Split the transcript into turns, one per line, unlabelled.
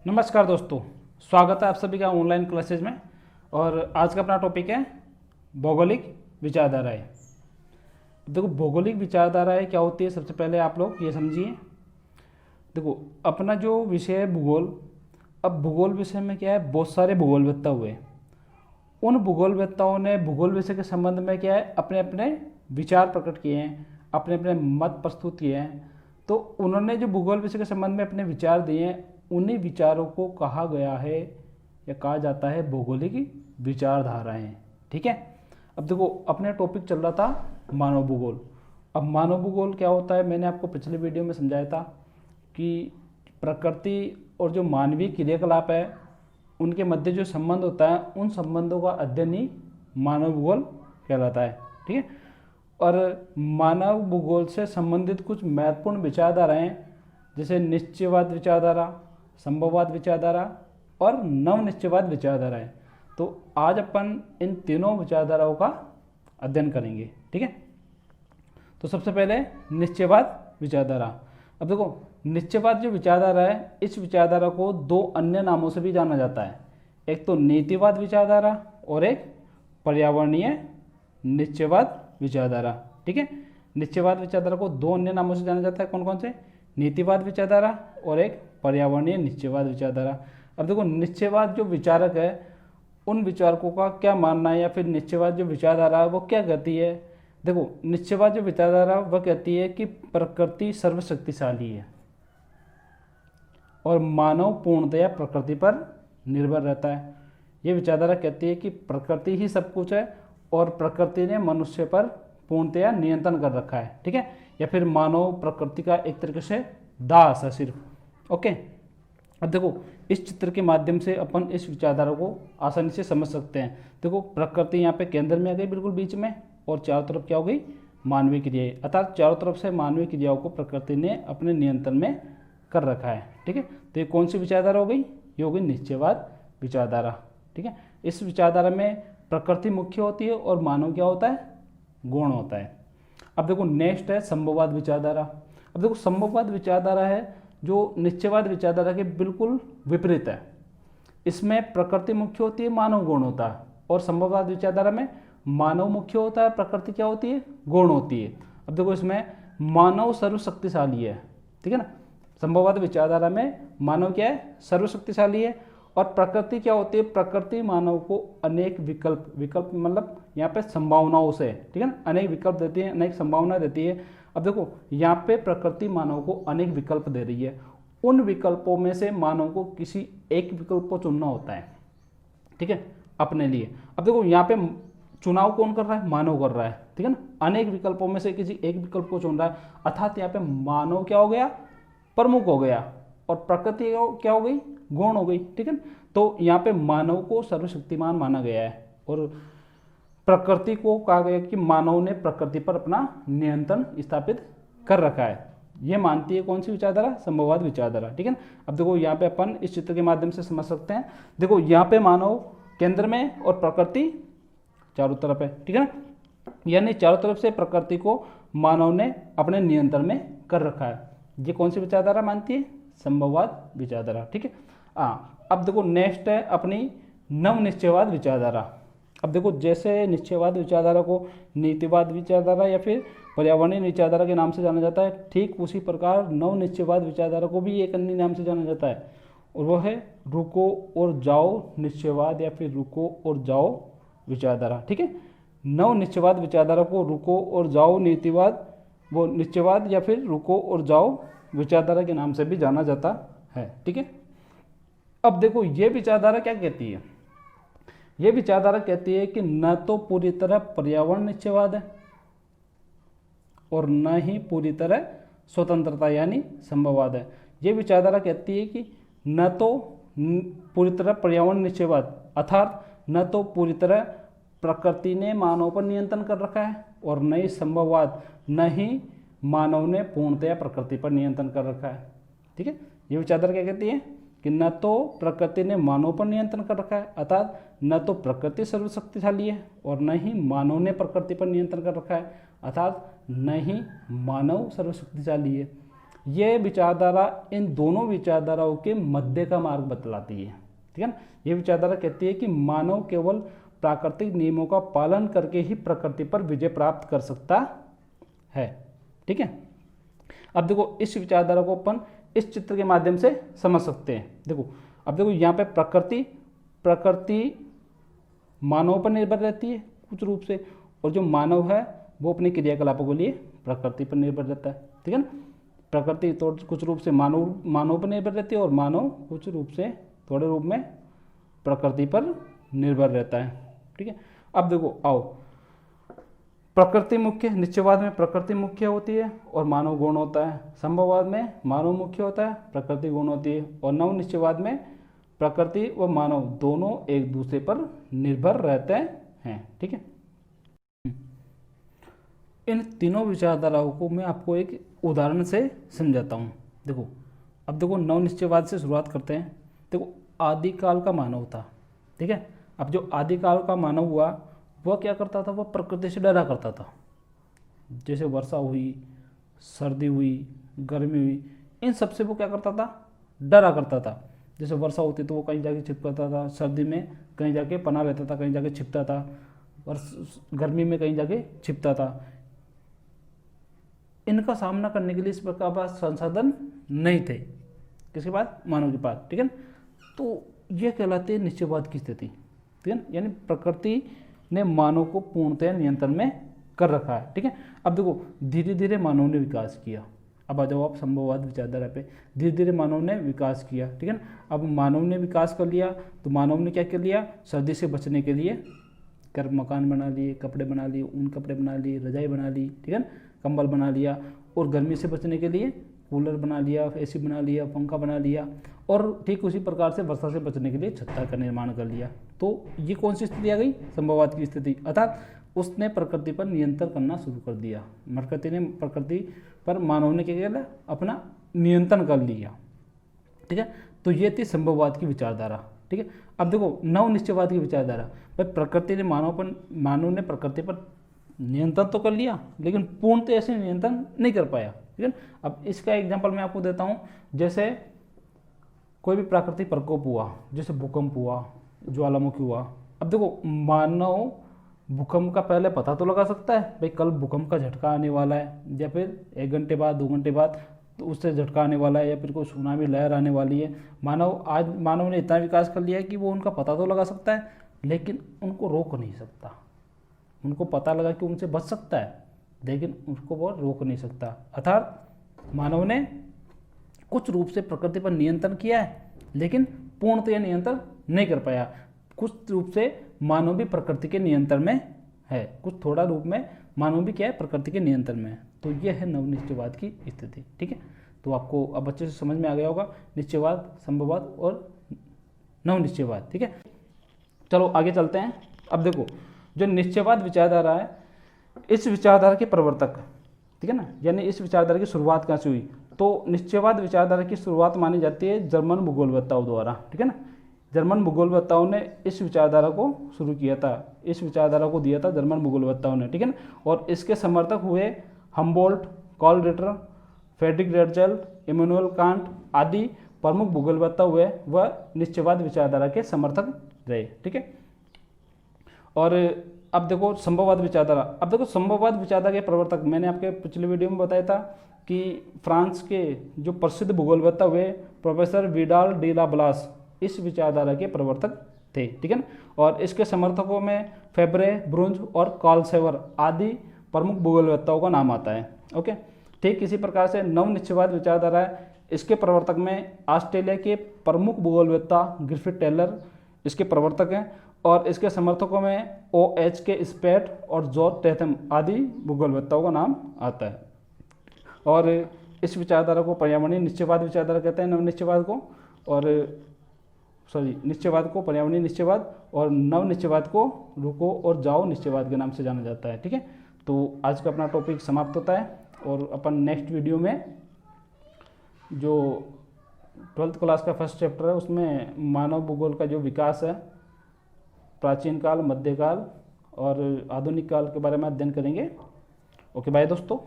नमस्कार दोस्तों, स्वागत है आप सभी का ऑनलाइन क्लासेज में। और आज का अपना टॉपिक है भौगोलिक विचारधाराएं। देखो, भौगोलिक विचारधाराएं क्या होती है, सबसे पहले आप लोग ये समझिए। देखो, अपना जो विषय है भूगोल, अब भूगोल विषय में क्या है, बहुत सारे भूगोलवेत्ता हुए। उन भूगोलवेत्ताओं ने भूगोल विषय के संबंध में क्या है, अपने अपने विचार प्रकट किए हैं, अपने अपने मत प्रस्तुत किए हैं। तो उन्होंने जो भूगोल विषय के संबंध में अपने विचार दिए हैं, उन्हीं विचारों को कहा गया है या कहा जाता है भौगोलिक विचारधाराएं। ठीक है। अब देखो, अपने टॉपिक चल रहा था मानव भूगोल। अब मानव भूगोल क्या होता है, मैंने आपको पिछले वीडियो में समझाया था कि प्रकृति और जो मानवीय क्रियाकलाप है उनके मध्य जो संबंध होता है, उन संबंधों का अध्ययन ही मानव भूगोल कहलाता है। ठीक है। और मानव भूगोल से संबंधित कुछ महत्वपूर्ण विचारधाराएं जैसे निश्चयवाद विचारधारा, संभववाद विचारधारा और नवनिश्चयवाद विचारधाराएं। तो आज अपन इन तीनों विचारधाराओं का अध्ययन करेंगे। ठीक है। तो सबसे पहले निश्चयवाद विचारधारा। अब देखो, निश्चयवाद जो विचारधारा है, इस विचारधारा को दो अन्य नामों से भी जाना जाता है। एक तो नीतिवाद विचारधारा और एक पर्यावरणीय निश्चयवाद विचारधारा। ठीक है। निश्चयवाद विचारधारा को दो अन्य नामों से जाना जाता है, कौन कौन से? नीतिवाद विचारधारा और एक पर्यावरणीय निश्चयवाद विचारधारा। अब देखो, निश्चयवाद जो विचारक है, उन विचारकों का क्या मानना है, या फिर निश्चयवाद जो विचारधारा है वो क्या कहती है? देखो, निश्चयवाद जो विचारधारा वह कहती है कि प्रकृति सर्वशक्तिशाली है और मानव पूर्णतया प्रकृति पर निर्भर रहता है। ये विचारधारा कहती है कि प्रकृति ही सब कुछ है और प्रकृति ने मनुष्य पर पूर्णतया नियंत्रण कर रखा है। ठीक है। या फिर मानव प्रकृति का एक तरीके से दास है सिर्फ। ओके। अब देखो, इस चित्र के माध्यम से अपन इस विचारधारा को आसानी से समझ सकते हैं। देखो, प्रकृति यहाँ पे केंद्र में आ गई, बिल्कुल बीच में, और चारों तरफ क्या हो गई, मानवीय क्रियाएं। अर्थात चारों तरफ से मानवीय क्रियाओं को प्रकृति ने अपने नियंत्रण में कर रखा है। ठीक है। तो ये कौन सी विचारधारा हो गई? ये हो गई निश्चयवाद विचारधारा। ठीक है। इस विचारधारा में प्रकृति मुख्य होती है और मानव क्या होता है, गौण होता है। अब देखो, नेक्स्ट है संभववाद विचारधारा। अब देखो, संभववाद विचारधारा है जो निश्चयवाद विचारधारा के बिल्कुल विपरीत है। इसमें प्रकृति मुख्य होती है, मानव गौण होता है। और संभववाद विचारधारा में मानव मुख्य होता है, प्रकृति क्या होती है, गौण होती है। अब देखो, इसमें मानव सर्वशक्तिशाली है। ठीक है ना। संभववाद विचारधारा में मानव क्या है, सर्वशक्तिशाली है, और प्रकृति क्या होती है, प्रकृति मानव को अनेक विकल्प मतलब यहाँ पे संभावनाओं से, ठीक है ना, अनेक विकल्प देती है, अनेक संभावना देती है। अब देखो, यहाँ पे प्रकृति मानव को अनेक विकल्प दे रही है। उन विकल्पों में से मानव को किसी एक विकल्प को चुनना होता है। ठीक है, अपने लिए। अब देखो, यहाँ पे चुनाव कौन कर रहा है, मानव कर रहा है। ठीक है ना। अनेक विकल्पों में से किसी एक विकल्प को चुन रहा है, अर्थात यहाँ पे मानव क्या हो गया, प्रमुख हो गया, और प्रकृति क्या हो गई, गौण हो गई। ठीक है। तो यहाँ पे मानव को सर्वशक्तिमान माना गया है और प्रकृति को कहा गया कि मानव ने प्रकृति पर अपना नियंत्रण स्थापित कर रखा है। ये मानती है कौन सी विचारधारा, संभववाद विचारधारा। ठीक है ना। अब देखो, यहाँ पे अपन इस चित्र के माध्यम से समझ सकते हैं। देखो, यहाँ पे मानव केंद्र में और प्रकृति चारों तरफ है। ठीक है ना। यानी चारों तरफ से प्रकृति को मानव ने अपने नियंत्रण में कर रखा है। ये कौन सी विचारधारा मानती है, संभववाद विचारधारा। ठीक है। अब देखो, नेक्स्ट है अपनी नवनिश्चयवाद विचारधारा। अब देखो, जैसे निश्चयवाद विचारधारा को नीतिवाद विचारधारा या फिर पर्यावरणीय विचारधारा के नाम से जाना जाता है, ठीक उसी प्रकार नवनिश्चयवाद विचारधारा को भी एक अन्य नाम से जाना जाता है, और वो है रुको और जाओ निश्चयवाद या फिर रुको और जाओ विचारधारा। ठीक है। नवनिश्चयवाद विचारधारा को रुको और जाओ नीतिवाद, वो निश्चयवाद या फिर रुको और जाओ विचारधारा के नाम से भी जाना जाता है। ठीक है। अब देखो, ये विचारधारा क्या कहती है, ये विचारधारा कहती है कि न तो पूरी तरह पर्यावरण निश्चयवाद है और न ही पूरी तरह स्वतंत्रता यानी संभववाद है। ये विचारधारा कहती है कि न तो पूरी तरह पर्यावरण निश्चयवाद, अर्थात न तो पूरी तरह प्रकृति ने मानव पर नियंत्रण कर रखा है, और न ही संभववाद, न ही मानव ने पूर्णतया प्रकृति पर नियंत्रण कर रखा है। ठीक है। ये विचारधारा क्या कहती है कि न तो प्रकृति ने मानव पर नियंत्रण कर रखा है, अर्थात न तो प्रकृति सर्वशक्तिशाली है, और न ही मानव ने प्रकृति पर नियंत्रण कर रखा है, अर्थात न ही मानव सर्वशक्तिशाली है। ये विचारधारा इन दोनों विचारधाराओं के मध्य का मार्ग बतलाती है, ठीक है ना। ये विचारधारा कहती है कि मानव केवल प्राकृतिक नियमों का पालन करके ही प्रकृति पर विजय प्राप्त कर सकता है, ठीक है। अब देखो इस विचारधारा को अपन इस चित्र के माध्यम से समझ सकते हैं। देखो अब देखो यहाँ पे प्रकृति मानव पर निर्भर रहती है कुछ रूप से, और जो मानव है वो अपने क्रियाकलापों के लिए प्रकृति पर निर्भर रहता है, ठीक है ना। प्रकृति तो कुछ रूप से मानव पर निर्भर रहती है और मानव कुछ रूप से थोड़े रूप में प्रकृति पर निर्भर रहता है, ठीक है। अब देखो आओ, प्रकृति मुख्य, निश्चयवाद में प्रकृति मुख्य होती है और मानव गौण होता है। संभववाद में मानव मुख्य होता है, प्रकृति गौण होती है। और नव निश्चयवाद में प्रकृति व मानव दोनों एक दूसरे पर निर्भर रहते हैं, ठीक है। इन तीनों विचारधाराओं को मैं आपको एक उदाहरण से समझाता हूँ। देखो अब देखो नव निश्चयवाद से शुरुआत करते हैं। देखो आदिकाल का मानव था, ठीक है। अब जो आदिकाल का मानव हुआ वह क्या करता था, वह प्रकृति से डरा करता था। जैसे वर्षा हुई, सर्दी हुई, गर्मी हुई, इन सब से वो क्या करता था, डरा करता था। जैसे वर्षा होती तो वो कहीं जाके छिपता था, सर्दी में कहीं जाके पनाह लेता था, कहीं जाके छिपता था, और गर्मी में कहीं जाके छिपता था। इनका सामना करने के लिए इस प्रकार का संसाधन नहीं थे किसके पास, मानव के पास, ठीक है। तो ये कहलाते हैं निश्चयवाद की स्थिति, ठीक है। यानी प्रकृति ने मानव को पूर्णतः नियंत्रण में कर रखा है, ठीक है। अब देखो धीरे धीरे मानव ने विकास किया। अब आ जाओ आप संभववाद विचारधारा पे। धीरे धीरे मानव ने विकास किया, ठीक है ना। अब मानव ने विकास कर लिया तो मानव ने क्या कर लिया, सर्दी से बचने के लिए घर मकान बना लिए, कपड़े बना लिए, ऊन कपड़े बना लिए, रजाई बना ली, ठीक है ना, कंबल बना लिया। और गर्मी से बचने के लिए कूलर बना लिया, एसी बना लिया, पंखा बना लिया। और ठीक उसी प्रकार से वर्षा से बचने के लिए छत्ता का निर्माण कर लिया। तो ये कौन सी स्थिति आ गई, संभववाद की स्थिति। अर्थात उसने प्रकृति पर नियंत्रण करना शुरू कर दिया। प्रकृति पर मानव ने क्या किया, अपना नियंत्रण कर लिया, ठीक है। तो ये थी संभववाद की विचारधारा, ठीक है। अब देखो नव निश्चयवाद की विचारधारा, भाई प्रकृति ने मानव ने प्रकृति पर नियंत्रण तो कर लिया लेकिन पूर्णतः ऐसे नियंत्रण नहीं कर पाया, ठीक है। अब इसका एग्जांपल मैं आपको देता हूँ। जैसे कोई भी प्राकृतिक प्रकोप हुआ, जैसे भूकंप हुआ, ज्वालामुखी हुआ। अब देखो मानव भूकंप का पहले पता तो लगा सकता है, भाई कल भूकंप का झटका आने वाला है, या फिर 1 घंटे बाद 2 घंटे बाद तो उससे झटका आने वाला है, या फिर कोई सुनामी लहर आने वाली है। मानव ने इतना विकास कर लिया है कि वो उनका पता तो लगा सकता है लेकिन उनको रोक नहीं सकता। उनको पता लगा कि उनसे बच सकता है लेकिन उसको वो रोक नहीं सकता। अर्थात मानव ने कुछ रूप से प्रकृति पर नियंत्रण किया है लेकिन पूर्णतः नियंत्रण नहीं कर पाया। कुछ रूप से मानव भी प्रकृति के नियंत्रण में है, कुछ थोड़ा रूप में मानव भी क्या है, प्रकृति के नियंत्रण में है। तो यह है नवनिश्चयवाद की स्थिति, ठीक है। तो आपको अब अच्छे से समझ में आ गया होगा निश्चयवाद, संभववाद और नवनिश्चयवाद, ठीक है। चलो आगे चलते हैं। अब देखो जो निश्चयवाद विचारधारा है, इस विचारधारा के प्रवर्तक, ठीक है ना, यानी इस विचारधारा की शुरुआत कहाँ से हुई, तो निश्चयवाद विचारधारा की शुरुआत मानी जाती है जर्मन भूगोलवेत्ताओं द्वारा, ठीक है ना। जर्मन भूगोलवेत्ताओं ने इस विचारधारा को शुरू किया था, इस विचारधारा को दिया था जर्मन भूगोलवेत्ताओं ने, ठीक है ना। और इसके समर्थक हुए Humboldt, Carl Ritter, Friedrich Ratzel, Immanuel Kant आदि प्रमुख भूगोलवेत्ता हुए, वह निश्चयवाद विचारधारा के समर्थक रहे, ठीक है। और अब देखो संभववाद विचारधारा। अब देखो संभववाद विचारधारा के प्रवर्तक, मैंने आपके पिछले वीडियो में बताया था कि फ्रांस के जो प्रसिद्ध भूगोलवेत्ता हुए प्रोफेसर विडाल डी ला ब्लास इस विचारधारा के प्रवर्तक थे, ठीक है ना। और इसके समर्थकों में फेब्रे, ब्रुंज और कार्ल सेवर आदि प्रमुख भूगोलवेत्ताओं का नाम आता है, ओके। ठीक इसी प्रकार से नव निश्चयवाद विचारधारा है, इसके प्रवर्तक में ऑस्ट्रेलिया के प्रमुख भूगोलवेत्ता ग्रिफिथ टेलर इसके प्रवर्तक हैं। और इसके समर्थकों में OH के स्पेट और जॉर्ज टेथम आदि भूगोलवेत्ताओं का नाम आता है। और इस विचारधारा को पर्यावरणीय निश्चयवाद विचारधारा कहते हैं, नवनिश्चयवाद को, और निश्चयवाद को पर्यावरणीय निश्चयवाद, और नव निश्चयवाद को रुको और जाओ निश्चयवाद के नाम से जाना जाता है, ठीक है। तो आज का अपना टॉपिक समाप्त होता है और अपन नेक्स्ट वीडियो में जो 12th क्लास का फर्स्ट चैप्टर है उसमें मानव भूगोल का जो विकास है, प्राचीन काल, मध्यकाल और आधुनिक काल के बारे में अध्ययन करेंगे। ओके बाय दोस्तों।